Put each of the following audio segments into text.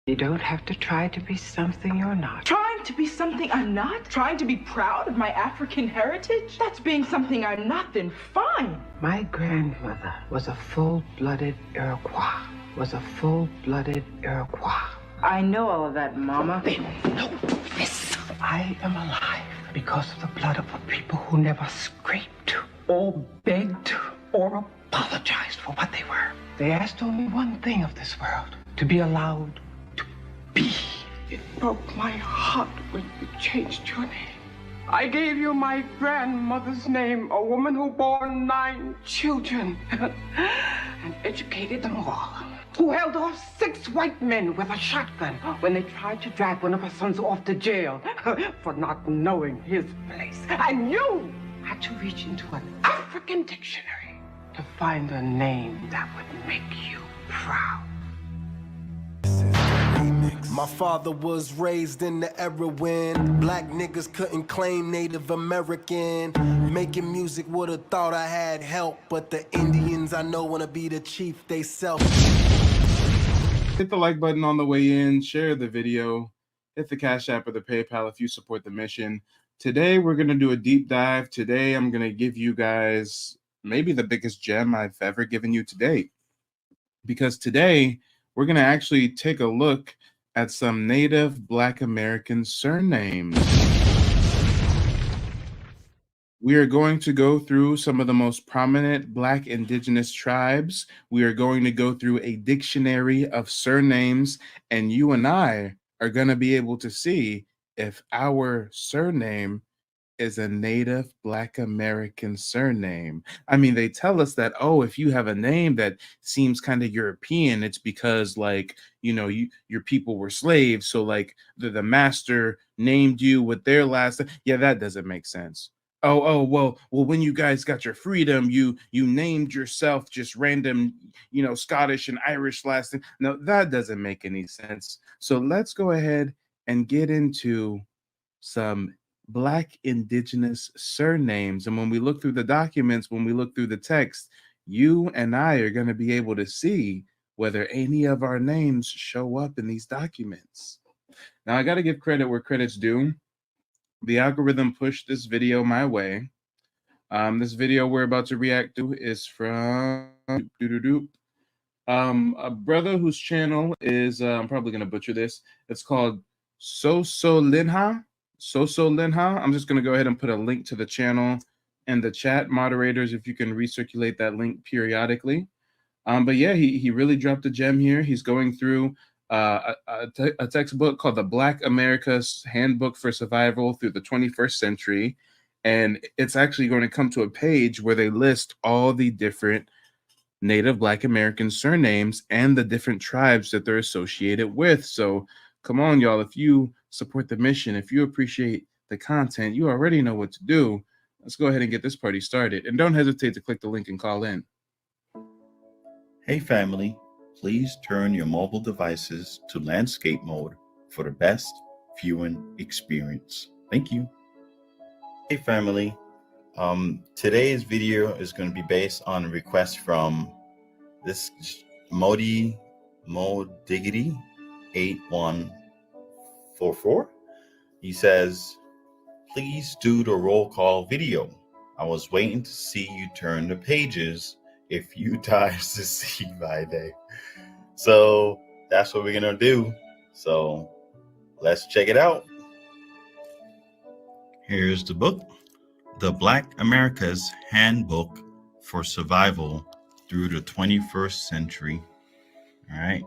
You don't have to try to be something you're not. Trying to be something I'm not? Trying to be proud of my African heritage? That's being something I'm not, then fine. My grandmother was a full-blooded Iroquois. I know all of that, Mama. They know this. I am alive because of the blood of a people who never scraped or begged or apologized for what they were. They asked only one thing of this world: to be allowed to be. It broke my heart when you changed your name. I gave you my grandmother's name, a woman who bore 9 children and educated them all, who held off 6 white men with a shotgun when they tried to drag one of her sons off to jail for not knowing his place. And you had to reach into an African dictionary to find a name that would make you proud. My father was raised in the era when black niggas couldn't claim Native American. Making music would've thought I had help, but the Indians I know wanna be the chief they self. Hit the like button on the way in, share the video, hit the Cash App or the PayPal if you support the mission. Today we're gonna do a deep dive. Today I'm gonna give you guys maybe the biggest gem I've ever given you to date. Because today we're gonna actually take a look at some Native Black American surnames. We are going to go through some of the most prominent Black Indigenous tribes. We are going to go through a dictionary of surnames, and you and I are going to be able to see if our surname is a Native Black American surname. I mean, they tell us that, oh, if you have a name that seems kind of European, it's because, like, you know, your people were slaves, so like the master named you with their last. Yeah, that doesn't make sense. Well, when you guys got your freedom, you named yourself just random, you know, Scottish and Irish last name. No, that doesn't make any sense. So let's go ahead and get into some Black Indigenous surnames. And when we look through the documents, when we look through the text, you and I are going to be able to see whether any of our names show up in these documents. Now, I got to give credit where credit's due. The algorithm pushed this video my way. This video we're about to react to is from a brother whose channel is, I'm probably going to butcher this. It's called Soso Linha. I'm just going to go ahead and put a link to the channel in the chat. Moderators, if you can recirculate that link periodically. But yeah, he really dropped a gem here. He's going through a textbook called the Black America's Handbook for Survival through the 21st Century. And it's actually going to come to a page where they list all the different Native Black American surnames and the different tribes that they're associated with. So come on, y'all. If you support the mission, if you appreciate the content, you already know what to do. Let's go ahead and get this party started. And don't hesitate to click the link and call in. Hey family, please turn your mobile devices to landscape mode for the best viewing experience. Thank you. Hey family, today's video is going to be based on a request from this Modi Diggity 8144. He says, please do the roll call video. I was waiting to see you turn the pages if you dives to see my day. So that's what we're gonna do. So let's check it out. Here's the book, The Black America's Handbook for Survival through the 21st Century. All right.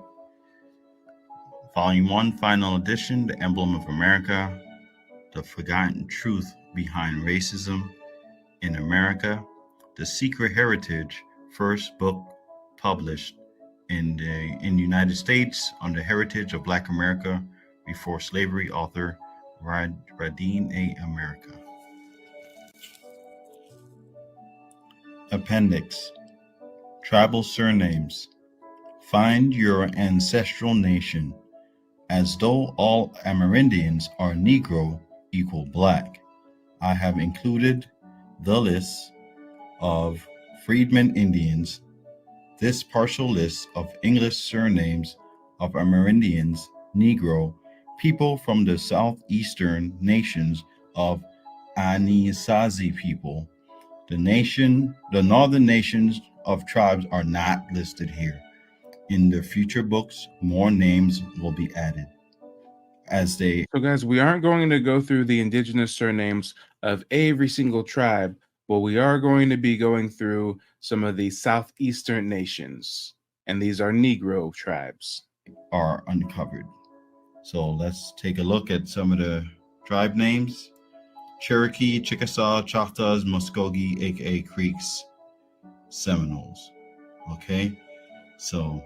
Volume 1, Final Edition, The Emblem of America, The Forgotten Truth Behind Racism in America, The Secret Heritage, first book published in the United States on the heritage of Black America before slavery, author Radine A. America. Appendix, Tribal Surnames. Find your ancestral nation. As though all Amerindians are Negro equal Black, I have included the list of Freedmen Indians. This partial list of English surnames of Amerindians Negro, people from the southeastern nations of Anasazi people. The northern nations of tribes are not listed here. In the future books, more names will be added as they. So, guys, we aren't going to go through the indigenous surnames of every single tribe, but we are going to be going through some of the southeastern nations, and these are Negro tribes. Are uncovered. So let's take a look at some of the tribe names. Cherokee, Chickasaw, Choctaws, Muskogee, aka Creeks, Seminoles. Okay, so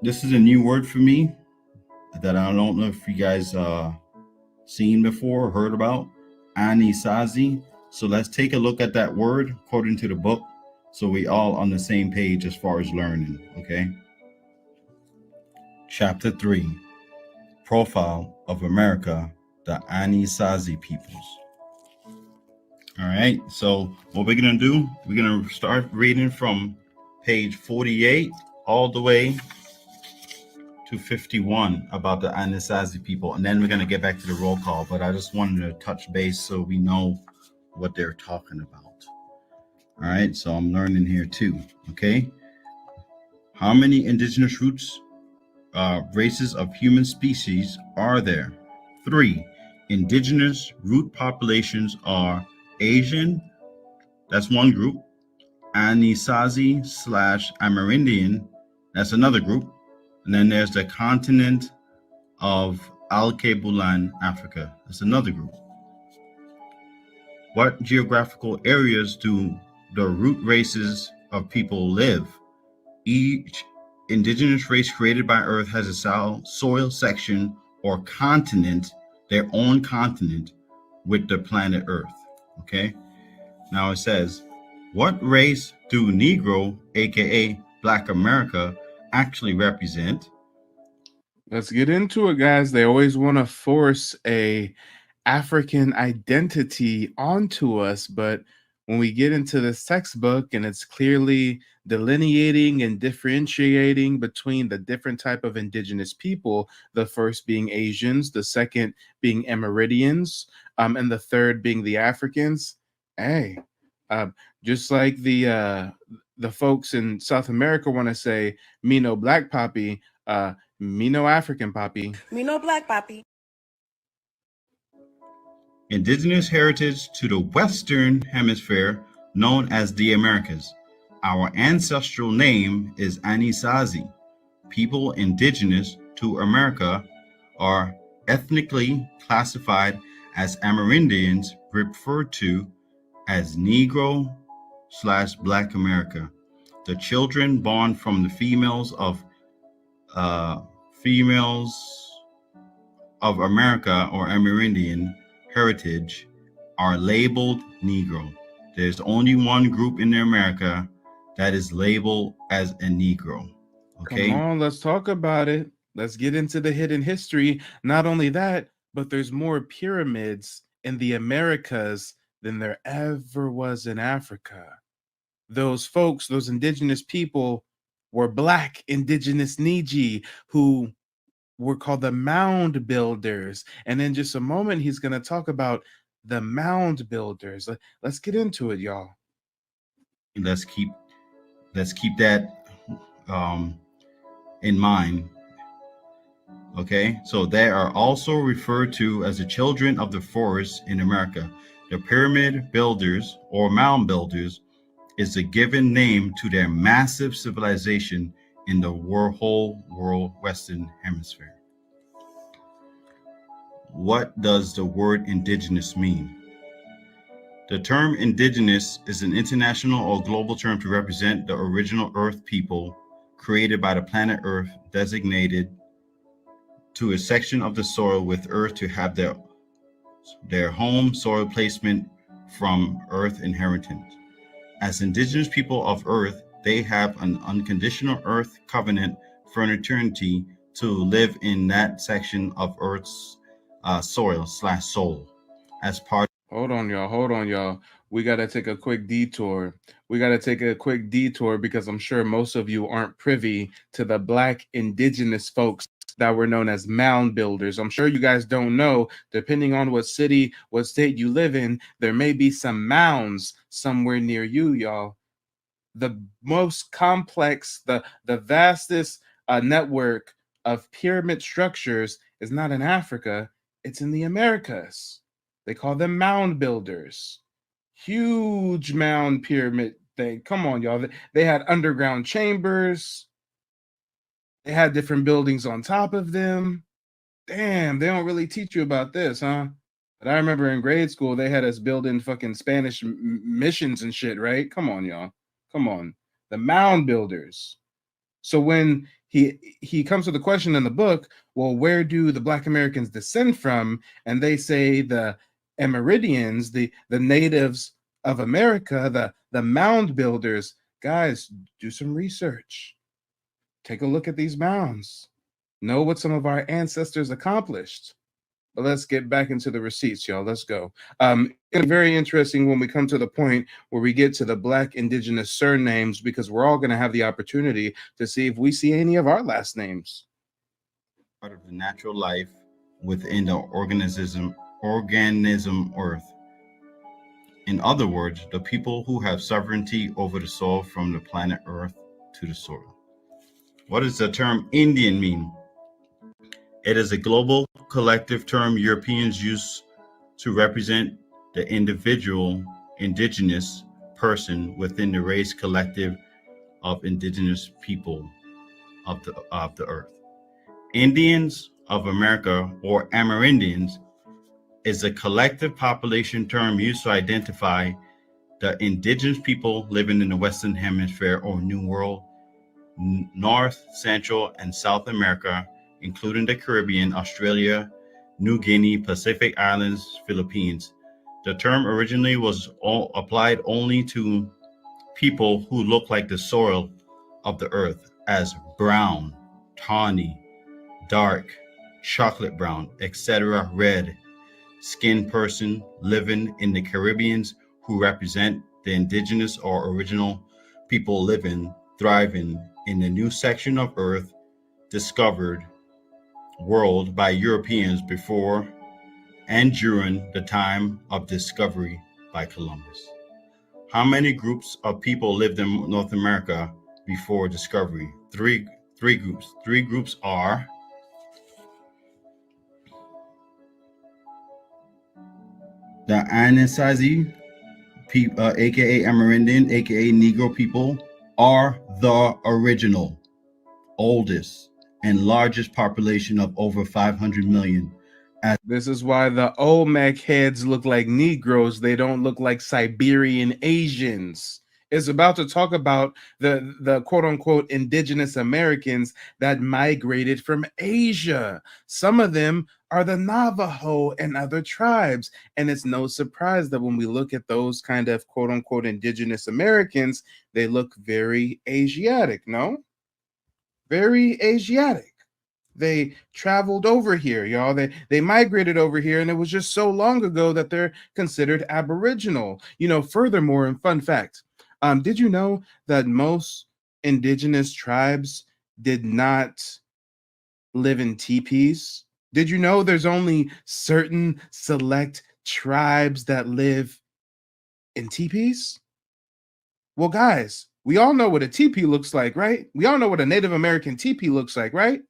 this is a new word for me that I don't know if you guys seen before or heard about. Anisazi. So let's take a look at that word according to the book, so we all on the same page as far as learning. Okay. Chapter 3, Profile of America, the Anisazi peoples. All right, so what we're gonna do, we're gonna start reading from page 48 all the way to 51 about the Anasazi people, and then we're gonna get back to the roll call, but I just wanted to touch base so we know what they're talking about. All right, so I'm learning here too, okay? How many indigenous races of human species are there? 3. Indigenous root populations are Asian, that's one group. Anisazi / Amerindian, that's another group. And then there's the continent of Alkebulan, Africa, that's another group. What geographical areas do the root races of people live? Each indigenous race created by Earth has a soil section or continent, their own continent, with the planet Earth. Okay. Now it says, what race do Negro, aka Black America, actually represent? Let's get into it, guys. They always want to force a African identity onto us, but when we get into this textbook and it's clearly delineating and differentiating between the different type of indigenous people, the first being Asians, the second being Amerindians, and the third being the Africans. Hey, just like the folks in South America want to say, me no black poppy, me no African poppy. Me no black poppy. Indigenous heritage to the Western Hemisphere, known as the Americas. Our ancestral name is Anisazi. People indigenous to America are ethnically classified as Amerindians, referred to as Negro / Black America. The children born from the females of America or Amerindian heritage are labeled Negro. There's only one group in America that is labeled as a Negro. Okay. Come on, let's talk about it. Let's get into the hidden history. Not only that, but there's more pyramids in the Americas than there ever was in Africa. Those folks, those indigenous people, were Black indigenous Niji, who were called the Mound builders. And in just a moment, he's going to talk about the Mound builders. Let's get into it, y'all. Let's keep that in mind. Okay, so they are also referred to as the children of the forest in America. The pyramid builders or mound builders is a given name to their massive civilization in the whole world Western Hemisphere. What does the word indigenous mean? The term indigenous is an international or global term to represent the original Earth people created by the planet Earth, designated to a section of the soil with Earth to have their home soil placement from Earth inheritance. As indigenous people of Earth, they have an unconditional Earth covenant for an eternity to live in that section of Earth's soil / soul as part. Hold on, y'all. we got to take a quick detour. We got to take a quick detour because I'm sure most of you aren't privy to the Black indigenous folks that were known as mound builders. I'm sure you guys don't know, depending on what city, what state you live in, there may be some mounds somewhere near you, y'all. The most complex, the vastest network of pyramid structures is not in Africa, it's in the Americas. They call them mound builders. Huge mound pyramid thing. Come on, y'all. They had underground chambers. They had different buildings on top of them. Damn, they don't really teach you about this, huh? But I remember in grade school, they had us building fucking Spanish missions and shit, right? Come on, y'all. Come on. The mound builders. So when he comes to the question in the book, well, where do the Black Americans descend from? And they say the Amerindians, the natives of America, the mound builders. Guys, do some research. Take a look at these mounds. Know what some of our ancestors accomplished. But let's get back into the receipts, y'all. Let's go. It's very interesting when we come to the point where we get to the Black indigenous surnames, because we're all going to have the opportunity to see if we see any of our last names. Part of the natural life within the organism Earth. In other words, the people who have sovereignty over the soil from the planet Earth to the soil. What does the term Indian mean? It is a global collective term Europeans use to represent the individual indigenous person within the race collective of indigenous people of the earth. Indians of America, or Amerindians, is a collective population term used to identify the indigenous people living in the Western Hemisphere or New World, North, Central, and South America, including the Caribbean, Australia, New Guinea, Pacific Islands, Philippines. The term originally was applied only to people who look like the soil of the earth, as brown, tawny, dark, chocolate brown, etc., red skinned person living in the Caribbeans who represent the indigenous or original people living, thriving in the new section of earth discovered world by Europeans before and during the time of discovery by Columbus. How many groups of people lived in North America before discovery? Three groups. Three groups are the Anastasia, aka Amerindian, aka Negro people, are the original, oldest, and largest population of over 500 million. This is why the Olmec heads look like Negroes. They don't look like Siberian Asians. It's about to talk about the quote unquote indigenous Americans that migrated from Asia. Some of them are the Navajo and other tribes. And it's no surprise that when we look at those kind of quote unquote indigenous Americans, they look very Asiatic, no? Very Asiatic. They traveled over here, y'all. They migrated over here, and it was just so long ago that they're considered Aboriginal. You know, furthermore, and fun fact, did you know that most indigenous tribes did not live in teepees? Did you know there's only certain select tribes that live in teepees? Well, guys, we all know what a teepee looks like, right? We all know what a Native American teepee looks like, right?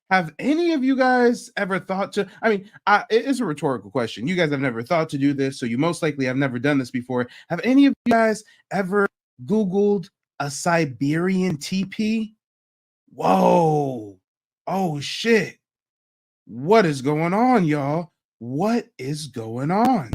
Have any of you guys ever thought to? I mean, it's a rhetorical question. You guys have never thought to do this, so you most likely have never done this before. Have any of you guys ever Googled a Siberian teepee? Whoa. Oh, shit. What is going on, y'all? What is going on?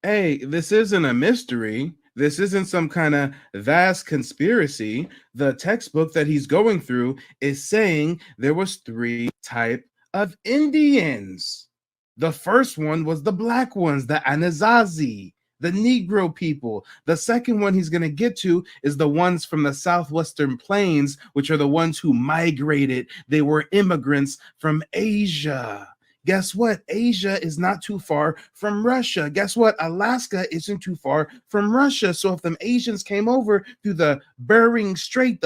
Hey, this isn't a mystery. This isn't some kind of vast conspiracy. The textbook that he's going through is saying there was 3 types of Indians. The first one was the black ones, the Anasazi. the Negro people. The second one he's going to get to is the ones from the southwestern plains, which are the ones who migrated. They were immigrants from Asia. Guess what? Asia is not too far from Russia. Guess what? Alaska isn't too far from Russia. So if them Asians came over through the Bering Strait,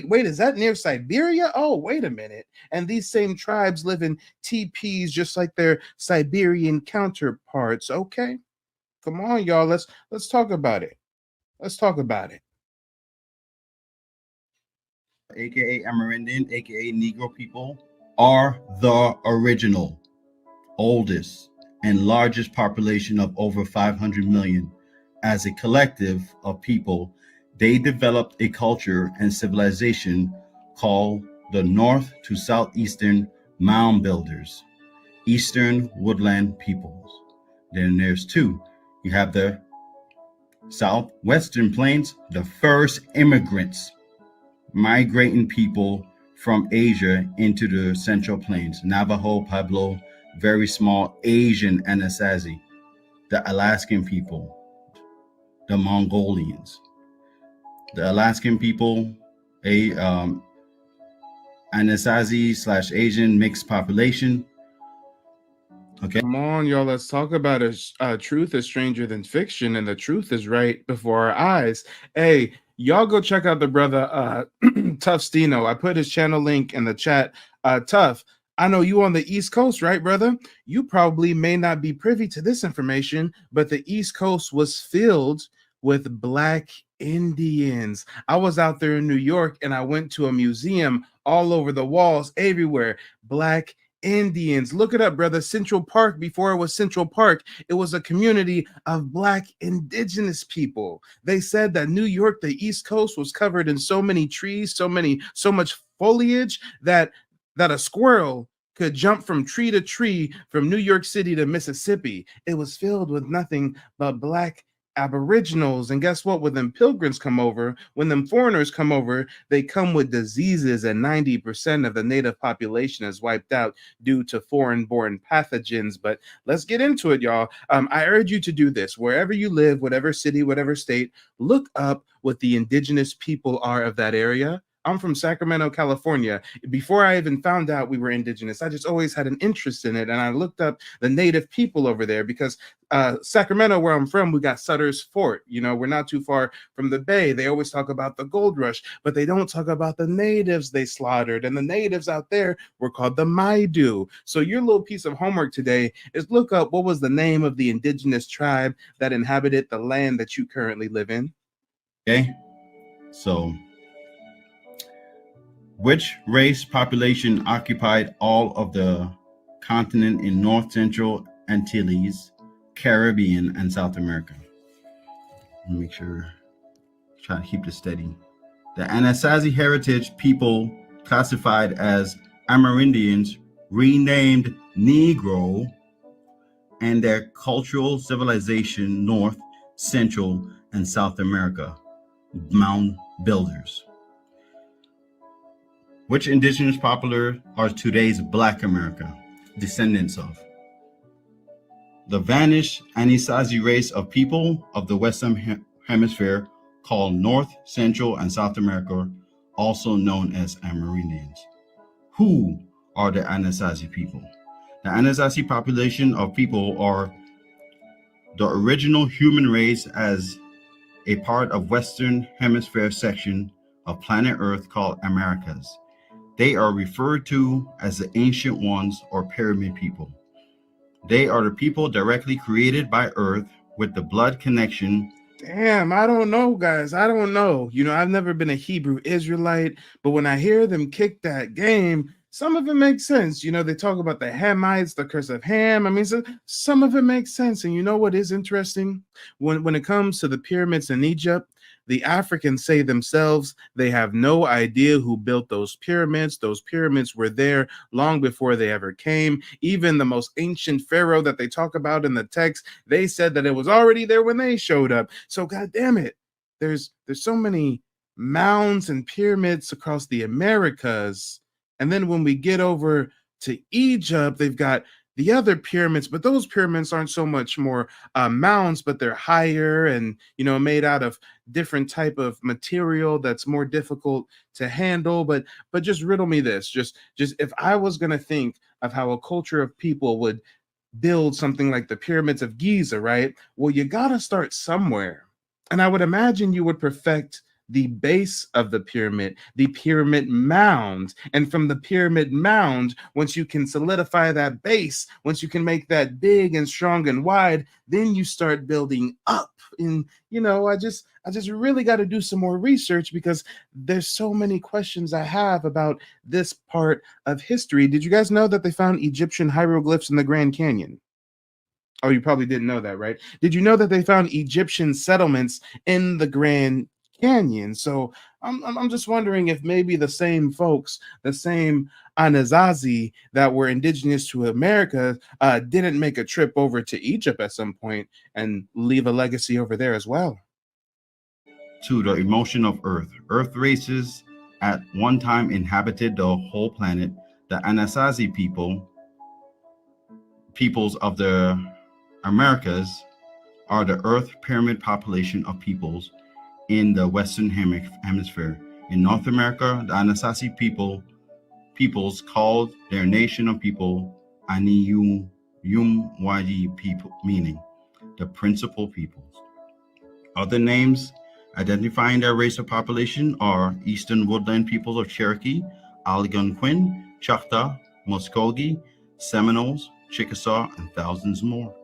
wait, is that near Siberia? Oh, wait a minute. And these same tribes live in teepees just like their Siberian counterparts. Okay, come on, y'all. Let's talk about it. Let's talk about it. AKA Amerindian, AKA Negro people, are the original, oldest, and largest population of over 500 million. As a collective of people, they developed a culture and civilization called the North to Southeastern Mound Builders, Eastern Woodland Peoples. Then there's two. You have the Southwestern Plains, the first immigrants, migrating people from Asia into the Central Plains, Navajo, Pueblo, very small Asian Anasazi, the Alaskan people, the Mongolians. The Alaskan people, Anasazi / Asian mixed population. Okay. Come on, y'all. Let's talk about it. Truth is stranger than fiction, and the truth is right before our eyes. Hey, y'all go check out the brother Tough Stino. I put his channel link in the chat. Tough, I know you on the East Coast, right, brother? You probably may not be privy to this information, but the East Coast was filled with Black Indians. I was out there in New York and I went to a museum all over the walls, everywhere. Black Indians. Look it up, brother. Central Park, before it was Central Park, it was a community of Black Indigenous people. They said that New York, the East Coast, was covered in so many trees, so much foliage that a squirrel could jump from tree to tree from New York City to Mississippi. It was filled with nothing but Black Aboriginals. And guess what? When them pilgrims come over, when them foreigners come over, they come with diseases, and 90% of the native population is wiped out due to foreign-born pathogens. But let's get into it, y'all. I urge you to do this. Wherever you live, whatever city, whatever state, look up what the indigenous people are of that area. I'm from Sacramento, California. Before I even found out we were indigenous, I just always had an interest in it. And I looked up the native people over there because Sacramento, where I'm from, we got Sutter's Fort. You know, we're not too far from the Bay. They always talk about the gold rush, but they don't talk about the natives they slaughtered. And the natives out there were called the Maidu. So your little piece of homework today is look up what was the name of the indigenous tribe that inhabited the land that you currently live in. Okay. So which race population occupied all of the continent in North Central Antilles, Caribbean, and South America? Make sure, try to keep this steady. The Anasazi heritage people classified as Amerindians, renamed Negro, and their cultural civilization North, Central, and South America, Mound Builders. Which indigenous popular are today's Black America descendants of? The vanished Anasazi race of people of the Western Hemisphere called North, Central, and South America, also known as Amerindians. Who are the Anasazi people? The Anasazi population of people are the original human race as a part of Western Hemisphere section of planet Earth called Americas. They are referred to as the Ancient Ones or Pyramid people. They are the people directly created by Earth with the blood connection. Damn, I don't know, guys. I don't know. You know, I've never been a Hebrew Israelite, but when I hear them kick that game, some of it makes sense. You know, they talk about the Hamites, the curse of Ham. I mean, so some of it makes sense. And you know what is interesting? When it comes to the pyramids in Egypt, the Africans say themselves they have no idea who built those pyramids. Those pyramids were there long before they ever came. Even the most ancient pharaoh that they talk about in the text, they said that it was already there when they showed up. So God damn it, there's so many mounds and pyramids across the Americas. And then when we get over to Egypt, they've got the other pyramids, but those pyramids aren't so much more mounds, but they're higher and made out of different type of material that's more difficult to handle. But just riddle me this: just if I was gonna think of how a culture of people would build something like the pyramids of Giza, right? Well, you gotta start somewhere, and I would imagine you would perfect the base of the pyramid mound. And from the pyramid mound, once you can solidify that base, once you can make that big and strong and wide, then you start building up. And I just really got to do some more research because there's so many questions I have about this part of history. Did you guys know that they found Egyptian hieroglyphs in the Grand Canyon? Oh, you probably didn't know that, right? Did you know that they found Egyptian settlements in the Grand Canyon? So I'm just wondering if maybe the same folks, the same Anasazi that were indigenous to America, didn't make a trip over to Egypt at some point and leave a legacy over there as well. To the emotion of Earth. Earth races at one time inhabited the whole planet. The Anasazi peoples of the Americas, are the Earth pyramid population of peoples in the Western Hemisphere. In North America, the Anasazi peoples called their nation of people Aniyumwaji people, meaning the principal peoples. Other names identifying their race or population are Eastern Woodland peoples of Cherokee, Algonquin, Choctaw, Muskogee, Seminoles, Chickasaw, and thousands more.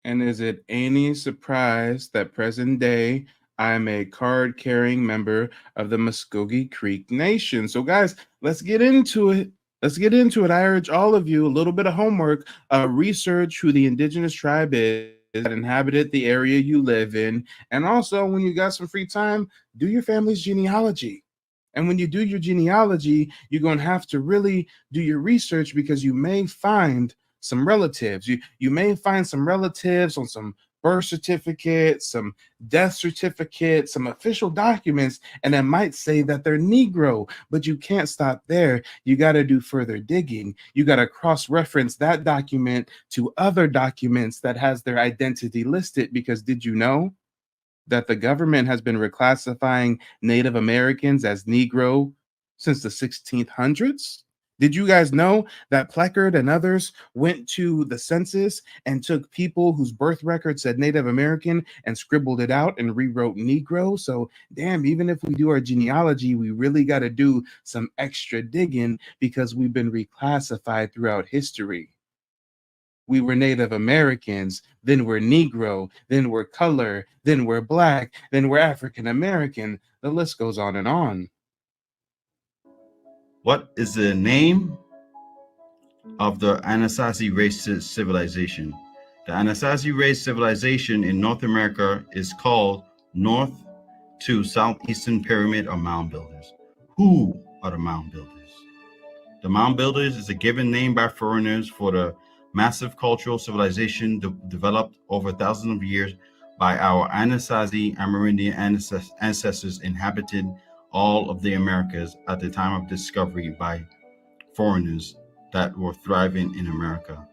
And is it any surprise that present day I'm a card carrying member of the Muskogee Creek Nation? So, guys, let's get into it. Let's get into it. I urge all of you a little bit of homework, research who the indigenous tribe is that inhabited the area you live in. And also, when you got some free time, do your family's genealogy. And when you do your genealogy, you're going to have to really do your research because you may find some relatives. You may find some relatives on some birth certificates, some death certificates, some official documents, and it might say that they're Negro, but you can't stop there. You got to do further digging. You got to cross-reference that document to other documents that has their identity listed, because did you know that the government has been reclassifying Native Americans as Negro since the 1600s? Did you guys know that Pleckard and others went to the census and took people whose birth record said Native American and scribbled it out and rewrote Negro? So, damn, even if we do our genealogy, we really got to do some extra digging because we've been reclassified throughout history. We were Native Americans, then we're Negro, then we're color, then we're Black, then we're African American. The list goes on and on. What is the name of the Anasazi race civilization? The Anasazi race civilization in North America is called North to Southeastern Pyramid or Mound Builders. Who are the Mound Builders? The Mound Builders is a given name by foreigners for the massive cultural civilization developed over thousands of years by our Anasazi Amerindian ancestors inhabited all of the Americas at the time of discovery by foreigners that were thriving in America.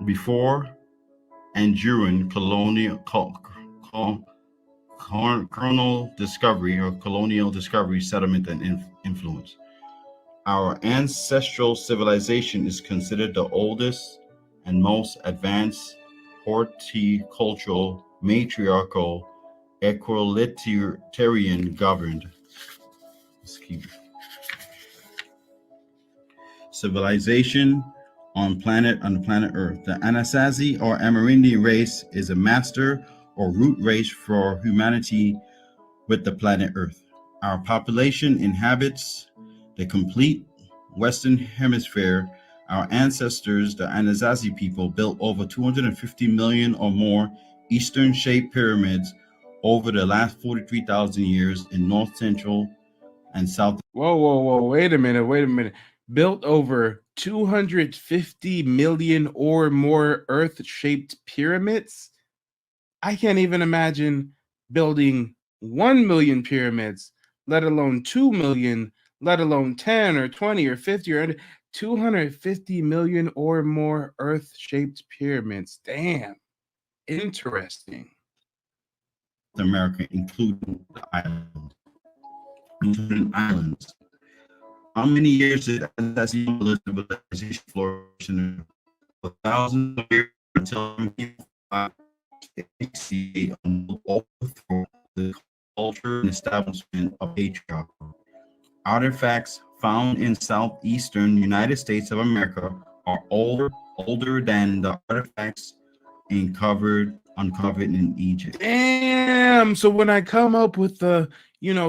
Before and during colonial discovery, settlement, and influence. Our ancestral civilization is considered the oldest and most advanced horticultural, matriarchal, equalitarian governed civilization on the planet Earth. The Anasazi or Amerindian race is a master or root race for humanity with the planet Earth. Our population inhabits the complete Western Hemisphere. Our ancestors, the Anasazi people, built over 250 million or more Eastern-shaped pyramids over the last 43,000 years in North Central and South. Whoa, wait a minute. Built over 250 million or more Earth-shaped pyramids? I can't even imagine building 1 million pyramids, let alone 2 million, let alone 10 or 20 or 50 or 250 million or more Earth-shaped pyramids. Damn, interesting. America, including islands. How many years did Anastasia civilization flourish in thousands of years until overthrow the culture and establishment of patriarchy? Artifacts found in southeastern United States of America are older than the artifacts uncovered in Egypt. Damn. So when I come up with the,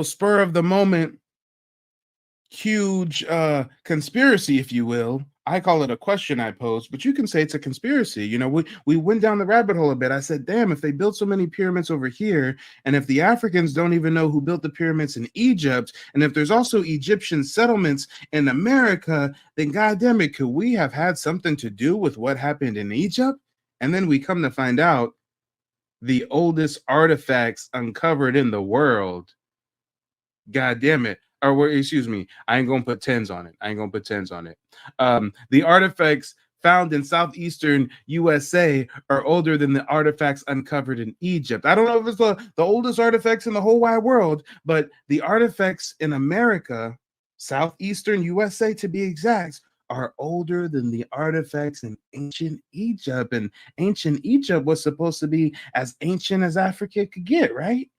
spur of the moment, huge conspiracy, if you will, I call it a question I posed, but you can say it's a conspiracy. We went down the rabbit hole a bit. I said, damn, if they built so many pyramids over here, and if the Africans don't even know who built the pyramids in Egypt, and if there's also Egyptian settlements in America, then goddamn it, could we have had something to do with what happened in Egypt? And then we come to find out the oldest artifacts uncovered in the world. God damn it. Or excuse me, I ain't gonna put tens on it. The artifacts found in southeastern USA are older than the artifacts uncovered in Egypt. I don't know if it's the oldest artifacts in the whole wide world, but the artifacts in America, southeastern USA to be exact, are older than the artifacts in ancient Egypt. And ancient Egypt was supposed to be as ancient as Africa could get, right?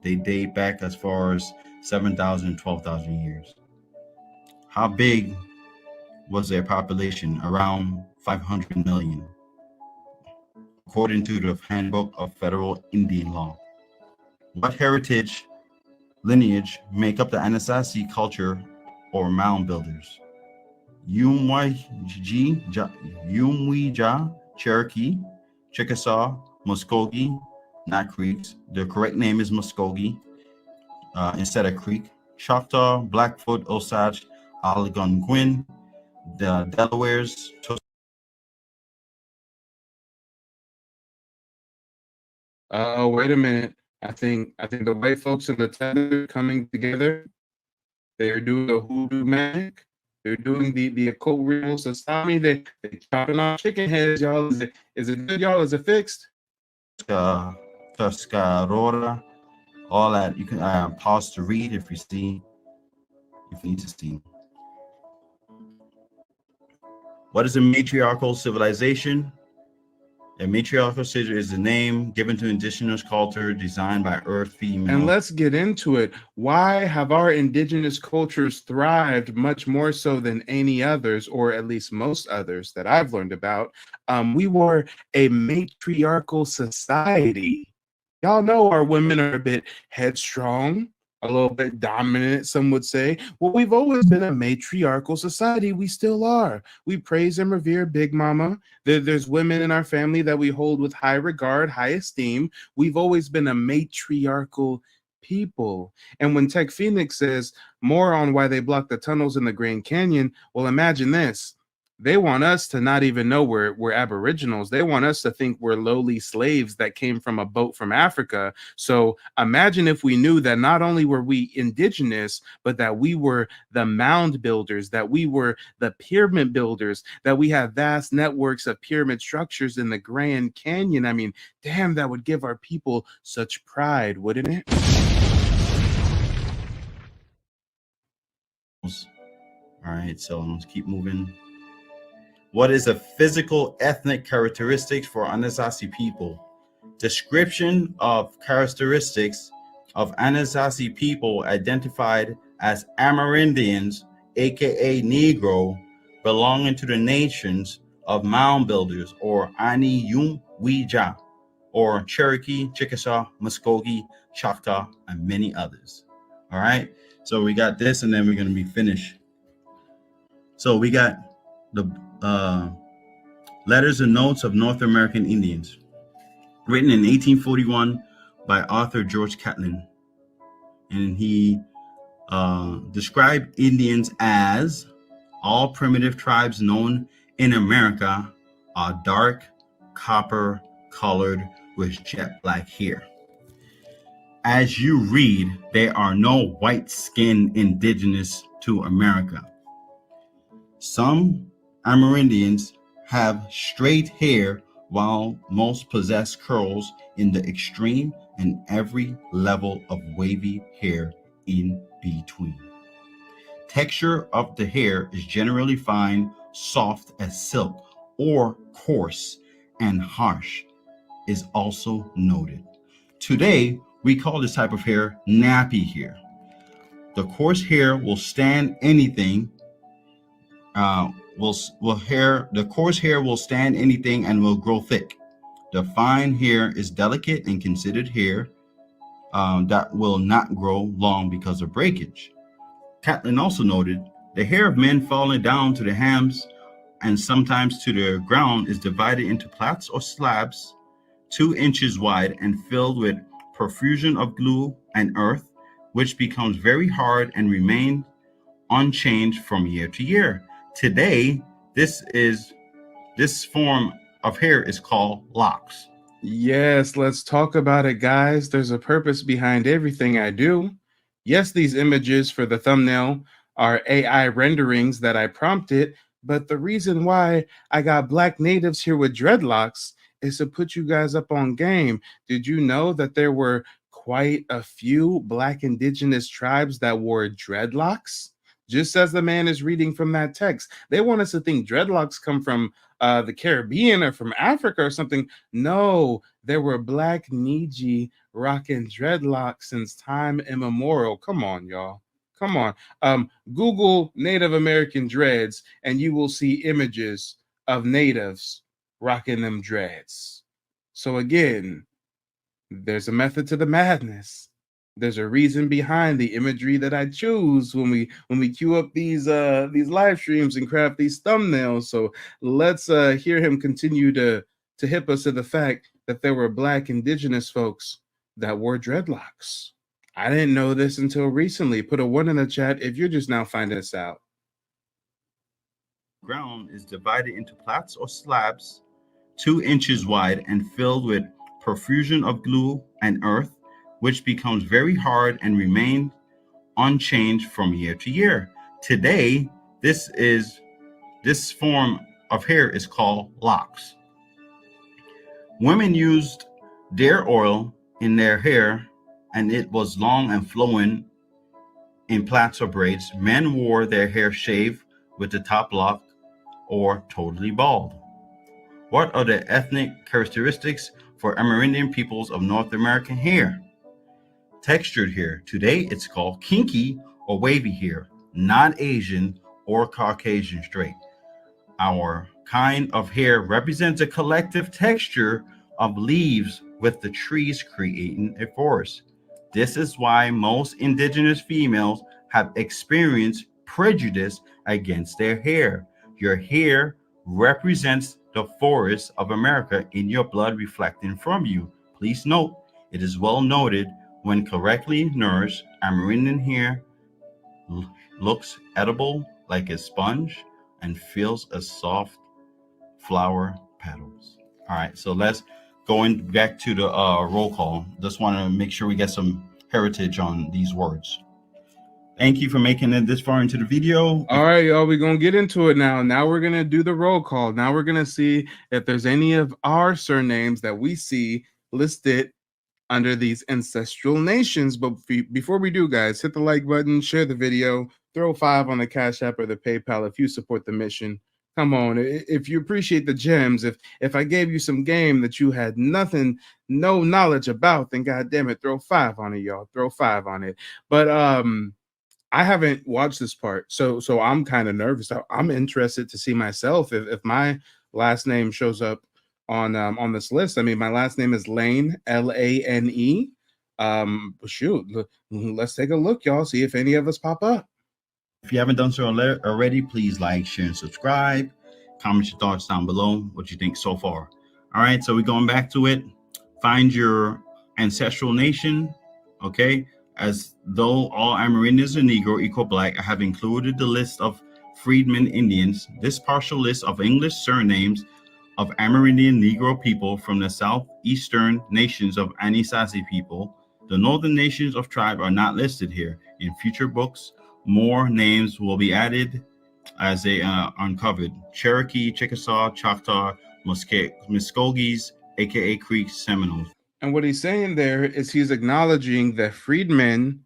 They date back as far as 7,000, 12,000 years. How big was their population? Around 500 million, according to the Handbook of Federal Indian Law. What heritage lineage make up the Anasazi culture or mound builders? Umwija, Cherokee, Chickasaw, Muskogee, not Creeks. The correct name is Muskogee instead of Creek. Choctaw, Blackfoot, Osage, Algonquin, the Delawares. Wait a minute. I think the white folks in the tether coming together. They're doing the hoodoo magic. They're doing the occult rituals. Sasami. They chopping off chicken heads, y'all. Is it good, y'all? Is it fixed? Tuscarora, all that. You can pause to read if you need to see. What is a matriarchal civilization? A matriarchal civilization is the name given to indigenous culture designed by Earth females. And let's get into it. Why have our indigenous cultures thrived much more so than any others, or at least most others that I've learned about? We were a matriarchal society. Y'all know our women are a bit headstrong, a little bit dominant, some would say. Well, we've always been a matriarchal society. We still are. We praise and revere Big Mama. There's women in our family that we hold with high regard, high esteem. We've always been a matriarchal people. And when Tech Phoenix says more on why they blocked the tunnels in the Grand Canyon, well, imagine this. They want us to not even know we're aboriginals. They want us to think we're lowly slaves that came from a boat from Africa. So imagine if we knew that not only were we indigenous, but that we were the mound builders, that we were the pyramid builders, that we have vast networks of pyramid structures in the Grand Canyon. I mean, damn, that would give our people such pride, wouldn't it? All right, so let's keep moving. What is a physical ethnic characteristics for Anasazi people? Description of characteristics of Anasazi people identified as Amerindians, aka Negro, belonging to the nations of mound builders, or Ani Yumwija, or Cherokee, Chickasaw, Muskogee, Choctaw, and many others. All right, so we got this, and then we're going to be finished. So we got the Letters and Notes of North American Indians, written in 1841 by Arthur George Catlin. And he described Indians as all primitive tribes known in America are dark copper colored with jet black hair. As you read, there are no white-skinned indigenous to America. Some Amerindians have straight hair while most possess curls in the extreme and every level of wavy hair in between. Texture of the hair is generally fine, soft as silk, or coarse and harsh is also noted. Today, we call this type of hair nappy hair. The coarse hair will stand anything. The coarse hair will stand anything and will grow thick. The fine hair is delicate and considered hair that will not grow long because of breakage. Catlin also noted the hair of men falling down to the hams and sometimes to the ground is divided into plats or slabs 2 inches wide and filled with profusion of glue and earth, which becomes very hard and remain unchanged from year to year. Today, this form of hair is called locks. Yes, let's talk about it, guys. There's a purpose behind everything I do. Yes, these images for the thumbnail are AI renderings that I prompted, but the reason why I got Black natives here with dreadlocks is to put you guys up on game. Did you know that there were quite a few Black indigenous tribes that wore dreadlocks? Just as the man is reading from that text, they want us to think dreadlocks come from the Caribbean or from Africa or something. No, there were Black Niji rocking dreadlocks since time immemorial. Come on, y'all. Come on. Google Native American dreads and you will see images of natives rocking them dreads. So again, there's a method to the madness. There's a reason behind the imagery that I choose when we queue up these live streams and craft these thumbnails. So let's hear him continue to hip us to the fact that there were Black indigenous folks that wore dreadlocks. I didn't know this until recently. Put a 1 in the chat if you're just now finding this out. Ground is divided into plats or slabs 2 inches wide and filled with profusion of glue and earth, which becomes very hard and remain unchanged from year to year. Today, this form of hair is called locks. Women used their oil in their hair, and it was long and flowing in plaits or braids. Men wore their hair shaved with the top lock or totally bald. What are the ethnic characteristics for Amerindian peoples of North American hair? Textured hair. Today it's called kinky or wavy hair, not Asian or Caucasian straight. Our kind of hair represents a collective texture of leaves with the trees creating a forest. This is why most indigenous females have experienced prejudice against their hair. Your hair represents the forest of America in your blood reflecting from you. Please note, it is well noted when correctly nourished, Amerindian hair looks edible like a sponge and feels as soft flower petals. All right, so let's going back to the roll call. Just want to make sure we get some heritage on these words. Thank you for making it this far into the video. All right, y'all, we're going to get into it now. Now we're going to do the roll call. Now we're going to see if there's any of our surnames that we see listed under these ancestral nations. But before we do, guys, hit the like button, share the video, throw 5 on the Cash App or the PayPal if you support the mission. Come on, if you appreciate the gems, if I gave you some game that you had no knowledge about, then God damn it, throw 5 on it, y'all. Throw 5 on it. But I haven't watched this part, so I'm kind of nervous. I'm interested to see myself if my last name shows up on this list. I mean, my last name is Lane, Lane. Shoot, let's take a look, y'all. See if any of us pop up. If you haven't done so already, please like, share, and subscribe. Comment your thoughts down below, what you think so far. All right, so we're going back to it. Find your ancestral nation, okay? As though all Amerindians are Negro equal Black, I have included the list of Freedmen Indians. This partial list of English surnames of Amerindian Negro people from the southeastern nations of Anastasia people The northern nations of tribe are not listed here. In future books, more names will be added as they are uncovered. Cherokee, Chickasaw, Choctaw, Muskogees, aka Creek, Seminoles. And what he's saying there is he's acknowledging that freedmen,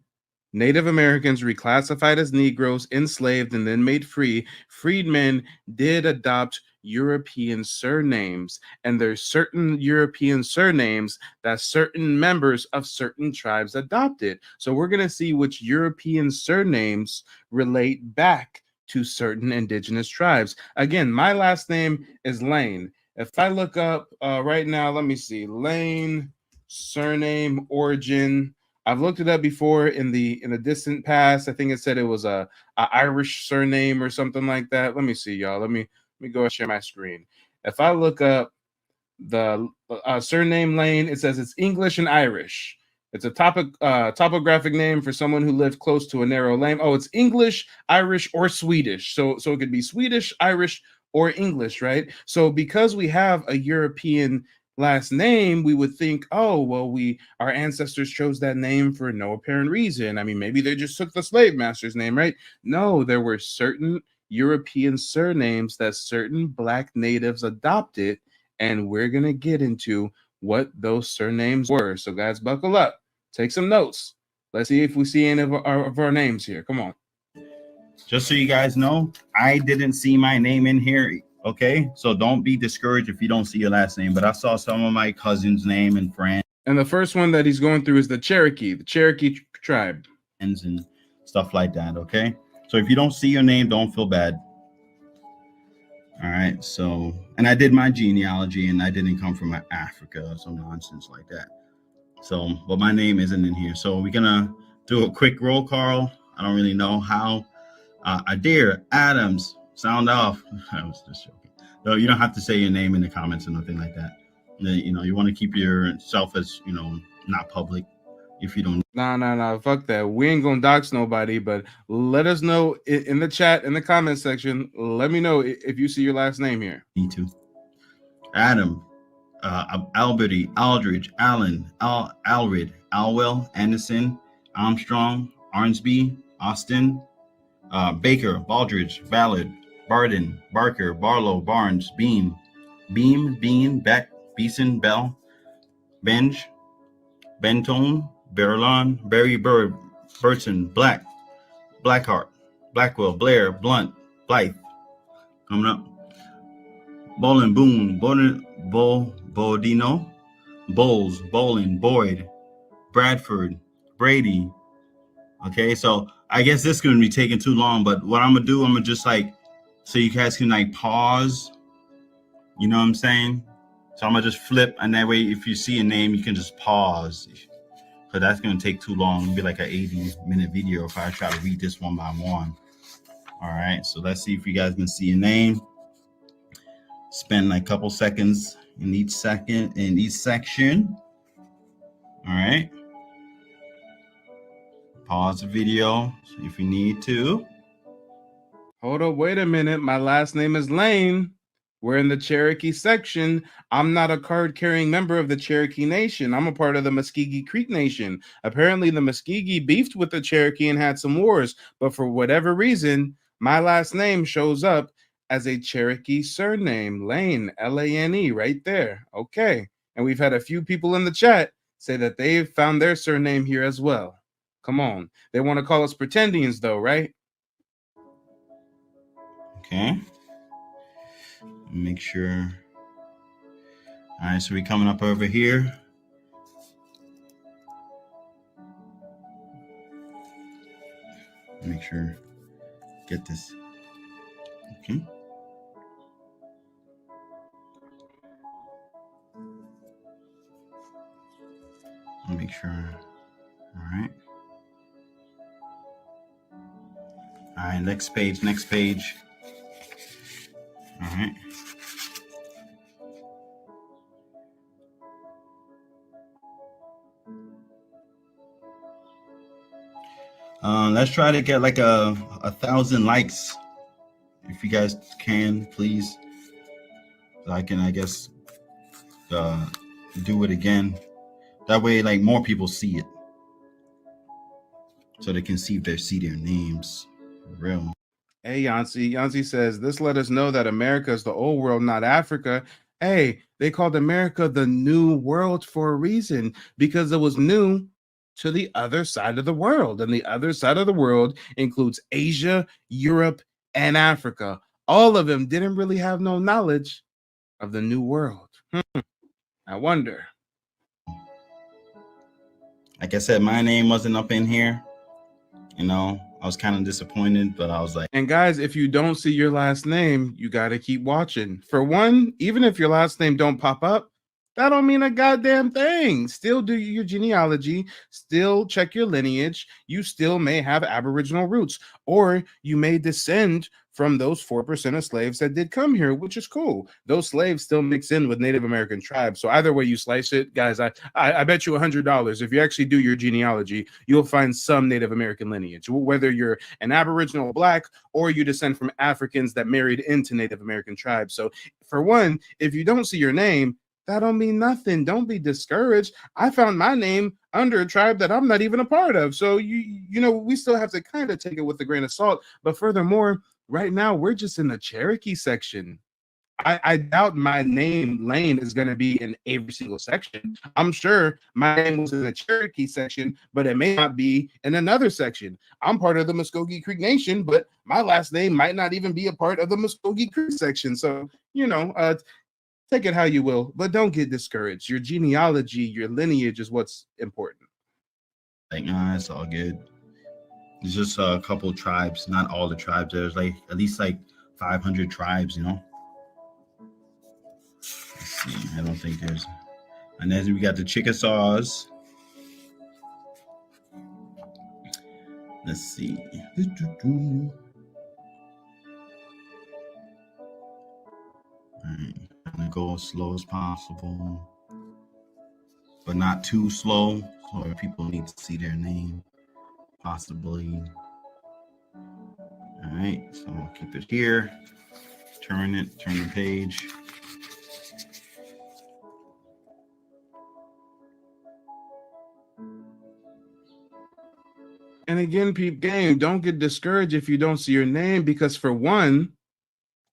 Native Americans reclassified as Negroes, enslaved, and then made free, freedmen did adopt European surnames. And there's certain European surnames that certain members of certain tribes adopted. So we're going to see which European surnames relate back to certain indigenous tribes. Again, my last name is Lane. If I look up right now, let me see, Lane, surname, origin. I've looked it up before in the distant past. I think it said it was a Irish surname or something like that. Let me see, y'all. Let me go and share my screen. If I look up the surname Lane, it says it's English and Irish. It's a topographic name for someone who lived close to a narrow lane. Oh, it's English, Irish, or Swedish. So it could be Swedish, Irish, or English, right? So because we have a European last name, we would think, oh, well, our ancestors chose that name for no apparent reason. I mean, maybe they just took the slave master's name, right? No, there were certain European surnames that certain Black natives adopted, and we're going to get into what those surnames were. So guys, buckle up, take some notes. Let's see if we see any of our names here. Come on. Just so you guys know, I didn't see my name in here. Okay, so don't be discouraged if you don't see your last name, but I saw some of my cousins' name and friends. And the first one that he's going through is the Cherokee tribe. And stuff like that, okay? So if you don't see your name, don't feel bad. All right, so, and I did my genealogy, and I didn't come from Africa or some nonsense like that. So, but my name isn't in here. So we're gonna do a quick roll call. I don't really know how. Adair Adams, sound off. I was just joking. No, you don't have to say your name in the comments or nothing like that. You know, you want to keep yourself as, you know, not public if you don't. Nah, fuck that. We ain't gonna dox nobody, but let us know in the chat, in the comment section. Let me know if you see your last name here. Need to. Adam, Alberty, Aldridge, Allen, Alred, Alwell, Anderson, Armstrong, Arnsby, Austin, Baker, Baldridge, Ballard, Barden, Barker, Barlow, Barnes, Bean, Bean, Beck, Beeson, Bell, Benj, Bentone, Berlon, Berry, Bird, Burton, Black, Blackheart, Blackwell, Blair, Blunt, Blythe. Coming up. Bolin, Boone, Bodino, Bowles, Bolin, Boyd, Bradford, Brady. Okay, so I guess this is going to be taking too long, but what I'm going to do, I'm going to just like, so you guys can like pause, you know what I'm saying? So I'm going to just flip, and that way if you see a name, you can just pause, because that's going to take too long. It'll be like an 80-minute video if I try to read this one by one. All right, so let's see if you guys can see a name. Spend like a couple seconds in each section. All right. Pause the video if you need to. Hold up, wait a minute. My last name is Lane. We're in the Cherokee section. I'm not a card-carrying member of the Cherokee Nation. I'm a part of the Muskogee Creek Nation. Apparently, the Muskogee beefed with the Cherokee and had some wars, but for whatever reason, my last name shows up as a Cherokee surname, Lane, Lane, right there. Okay. And we've had a few people in the chat say that they've found their surname here as well. Come on. They want to call us pretendians, though, right? Okay. Make sure. All right, so we're coming up over here. Make sure. Get this. Okay. Make sure. All right. All right, next page. All right. Let's try to get like a 1,000 likes. If you guys can, please. So I can, I guess, do it again. That way, like, more people see it. so they can see if they see their names for real. Hey, Yancy. Yancy says, this let us know that America is the old world, not Africa. Hey, they called America the New World for a reason, because it was new to the other side of the world. And the other side of the world includes Asia, Europe, and Africa. All of them didn't really have no knowledge of the New World. I wonder. Like I said, my name wasn't up in here. You know, I was kind of disappointed, but I was like, and guys, if you don't see your last name, you got to keep watching. For one, even if your last name don't pop up, that don't mean a goddamn thing. Still do your genealogy, still check your lineage. You still may have Aboriginal roots, or you may descend from those 4% of slaves that did come here, which is cool. Those slaves still mix in with Native American tribes. So either way you slice it, guys, I bet you $100 if you actually do your genealogy, you'll find some Native American lineage, whether you're an Aboriginal Black or you descend from Africans that married into Native American tribes. So for one, if you don't see your name, that don't mean nothing. Don't be discouraged. I found my name under a tribe that I'm not even a part of. So you know, we still have to kind of take it with a grain of salt. But furthermore, right now we're just in the Cherokee section. I doubt my name lane is going to be in every single section. I'm sure my name was in the Cherokee section, but it may not be in another section. I'm part of the Muskogee Creek Nation, but my last name might not even be a part of the Muskogee Creek section. So, you know, take it how you will, but don't get discouraged. Your genealogy, your lineage is what's important. Like, nah, it's all good. There's just a couple tribes, not all the tribes. There's like at least like 500 tribes, you know. Let's see. I don't think there's. And then we got the Chickasaws. Let's see. All right. I'm gonna go as slow as possible, but not too slow, so people need to see their name, possibly. All right, so I'll keep it here. Turn the page. And again, peep game, don't get discouraged if you don't see your name, because for one,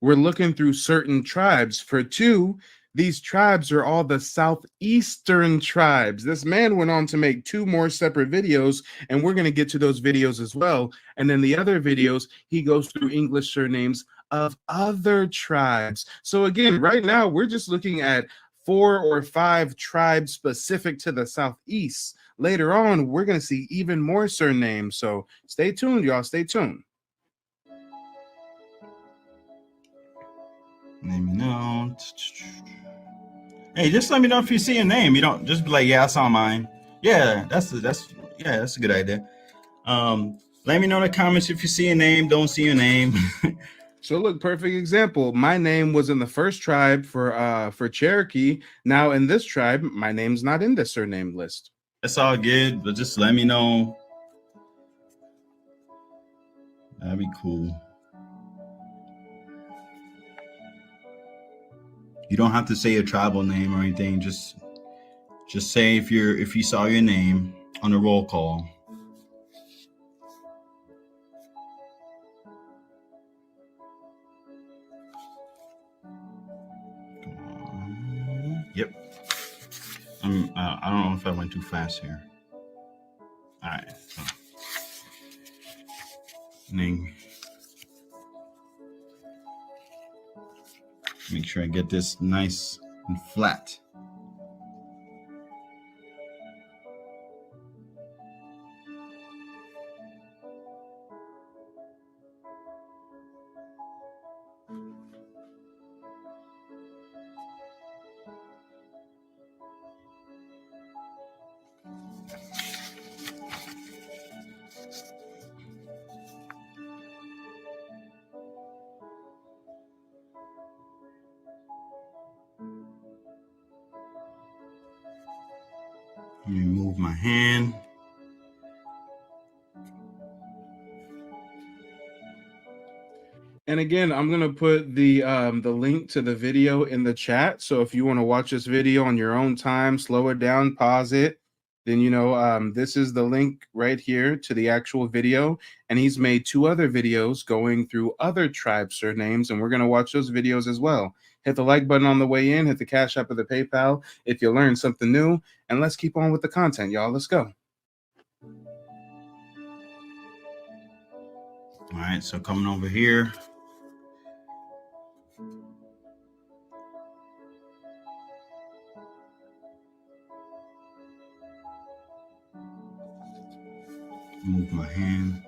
we're looking through certain tribes. For two, these tribes are all the southeastern tribes. This man went on to make 2 more separate videos, and we're going to get to those videos as well. And then the other videos, he goes through English surnames of other tribes. So again, right now, we're just looking at 4 or 5 tribes specific to the southeast. Later on, we're going to see even more surnames. So stay tuned, y'all. Stay tuned. Let me know. Hey, just let me know if you see a name. You don't just be like, yeah, I saw mine. Yeah, that's a good idea. Let me know in the comments if you see a name, don't see a name. So look, perfect example. My name was in the first tribe for Cherokee. Now in this tribe, my name's not in the surname list. That's all good, but just let me know. That'd be cool. You don't have to say a tribal name or anything. Just say if you saw your name on a roll call. Yep. I don't know if I went too fast here. All right. So, Ning. Make sure I get this nice and flat. Let me move my hand. And again, I'm gonna put the link to the video in the chat. So if you want to watch this video on your own time, slow it down, pause it. then this is the link right here to the actual video. And he's made 2 other videos going through other tribe surnames, and we're going to watch those videos as well. Hit the like button on the way in, hit the Cash App or the PayPal if you learned something new, and let's keep on with the content, y'all. Let's go. All right, so coming over here. Move my hand.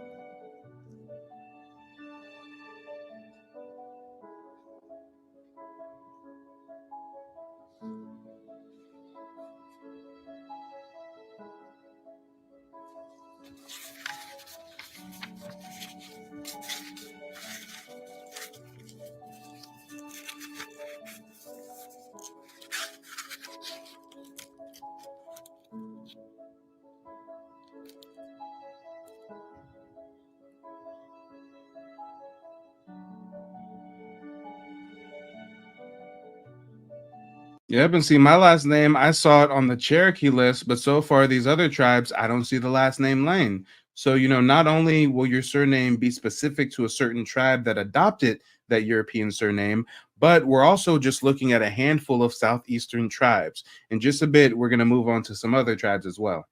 Yep, and see, my last name, I saw it on the Cherokee list, but so far these other tribes, I don't see the last name Lane. So, not only will your surname be specific to a certain tribe that adopted that European surname, but we're also just looking at a handful of Southeastern tribes. In just a bit, we're going to move on to some other tribes as well.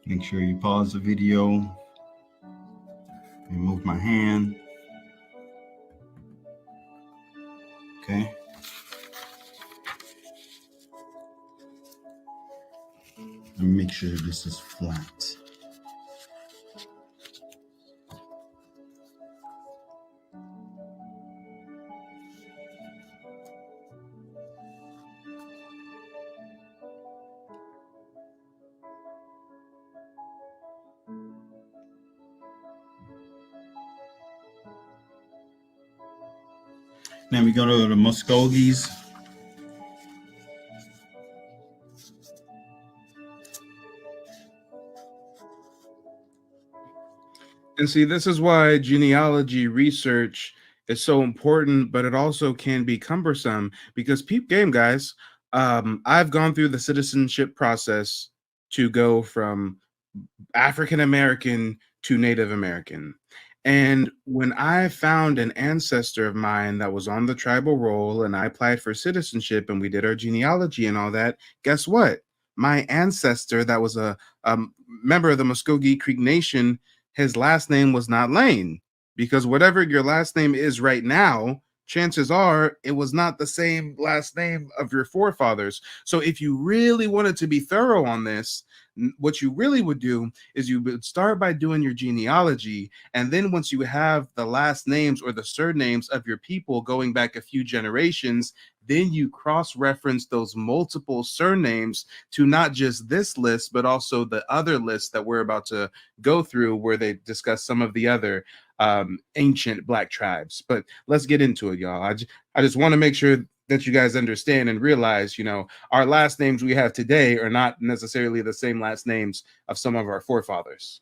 Make sure you pause the video. Remove my hand. Okay. Let me make sure this is flat. Then we go to the Muskogees. And see, this is why genealogy research is so important, but it also can be cumbersome because peep game, guys. I've gone through the citizenship process to go from African American to Native American. And when I found an ancestor of mine that was on the tribal roll and I applied for citizenship and we did our genealogy and all that, guess what? My ancestor that was a member of the Muskogee Creek Nation, his last name was not Lane, because whatever your last name is right now, chances are it was not the same last name of your forefathers. So if you really wanted to be thorough on this, what you really would do is you would start by doing your genealogy, and then once you have the last names or the surnames of your people going back a few generations, then you cross-reference those multiple surnames to not just this list, but also the other lists that we're about to go through where they discuss some of the other ancient Black tribes. But let's get into it, y'all. I just want to make sure that you guys understand and realize, our last names we have today are not necessarily the same last names of some of our forefathers.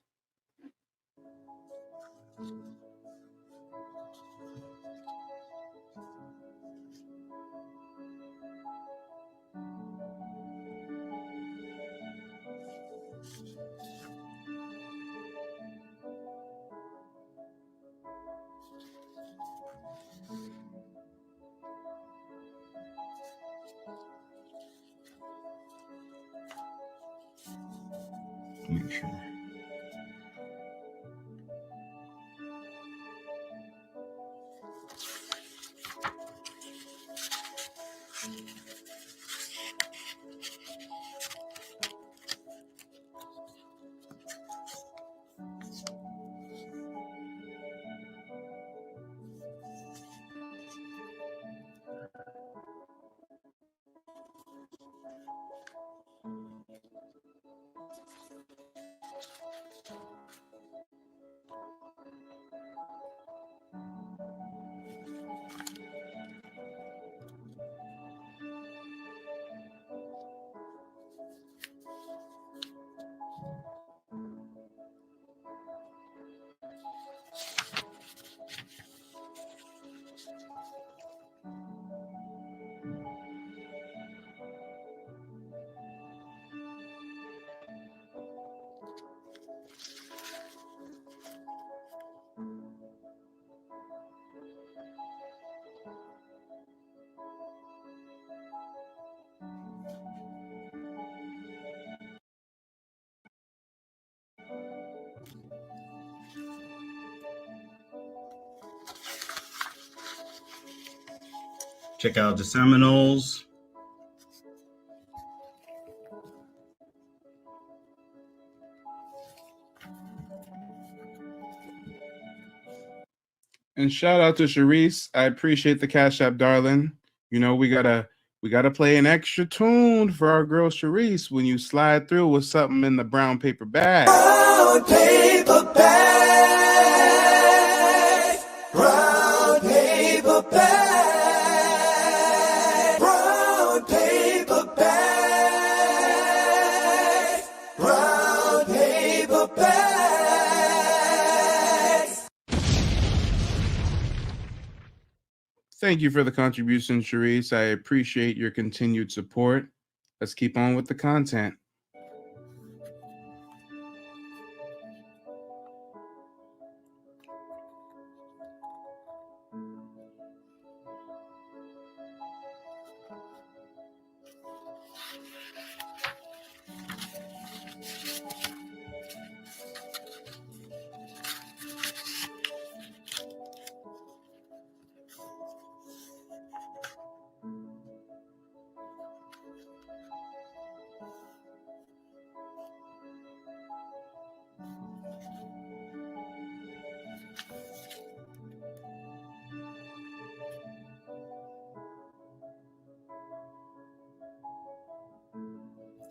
Make sure. Check out the Seminoles. And shout out to Sharice. I appreciate the Cash App, darling. You know, we gotta play an extra tune for our girl Sharice when you slide through with something in the brown paper bag. Brown paper bag. Brown paper bag. Brown paper bag. Brown paper bag. Thank you for the contribution, Sharice. I appreciate your continued support. Let's keep on with the content.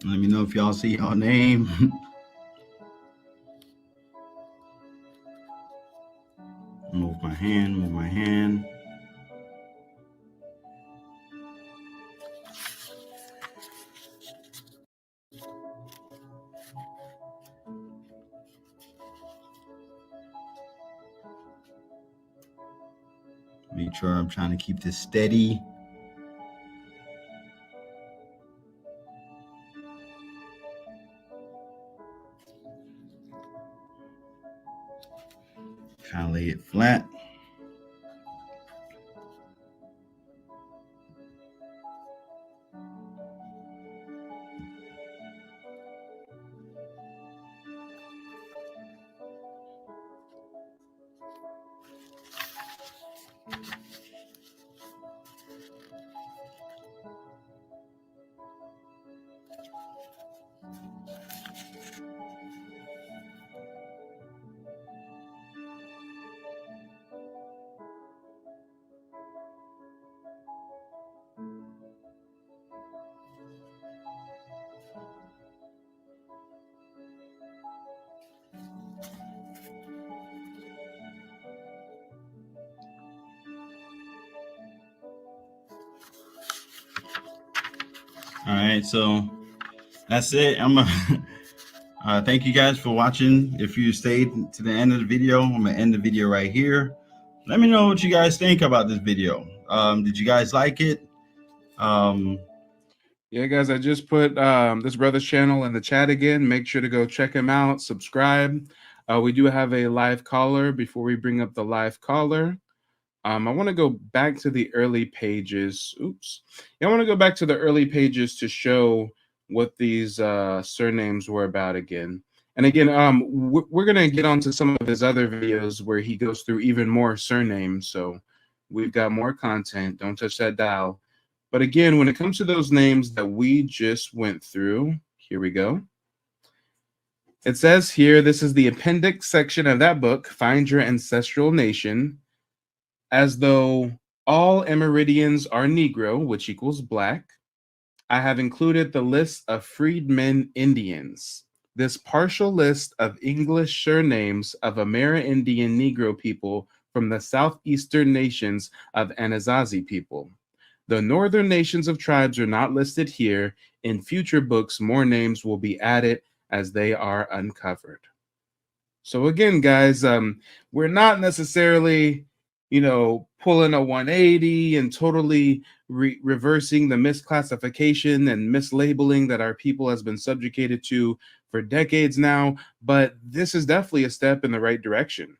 Let me know if y'all see your name. Move my hand, move my hand. Make sure I'm trying to keep this steady. Trying to lay it flat. All right, so that's it. I'm thank you guys for watching. If you stayed to the end of the video, I'm gonna end the video right here. Let me know what you guys think about this video. Did you guys like it? Yeah, guys, I just put this brother's channel in the chat again. Make sure to go check him out, subscribe. We do have a live caller. Before we bring up the live caller, I want to go back to the early pages. Oops. Yeah, I want to go back to the early pages to show what these surnames were about again. And again, we're going to get onto some of his other videos where he goes through even more surnames. So we've got more content. Don't touch that dial. But again, when it comes to those names that we just went through, here we go. It says here, this is the appendix section of that book, Find Your Ancestral Nation. As though all Amerindians are Negro, which equals Black, I have included the list of Freedmen Indians. This partial list of English surnames of Amerindian Negro people from the southeastern nations of Anasazi people. The northern nations of tribes are not listed here. In future books, more names will be added as they are uncovered. So again, guys, we're not necessarily, pulling a 180 and totally reversing the misclassification and mislabeling that our people has been subjugated to for decades now, but this is definitely a step in the right direction.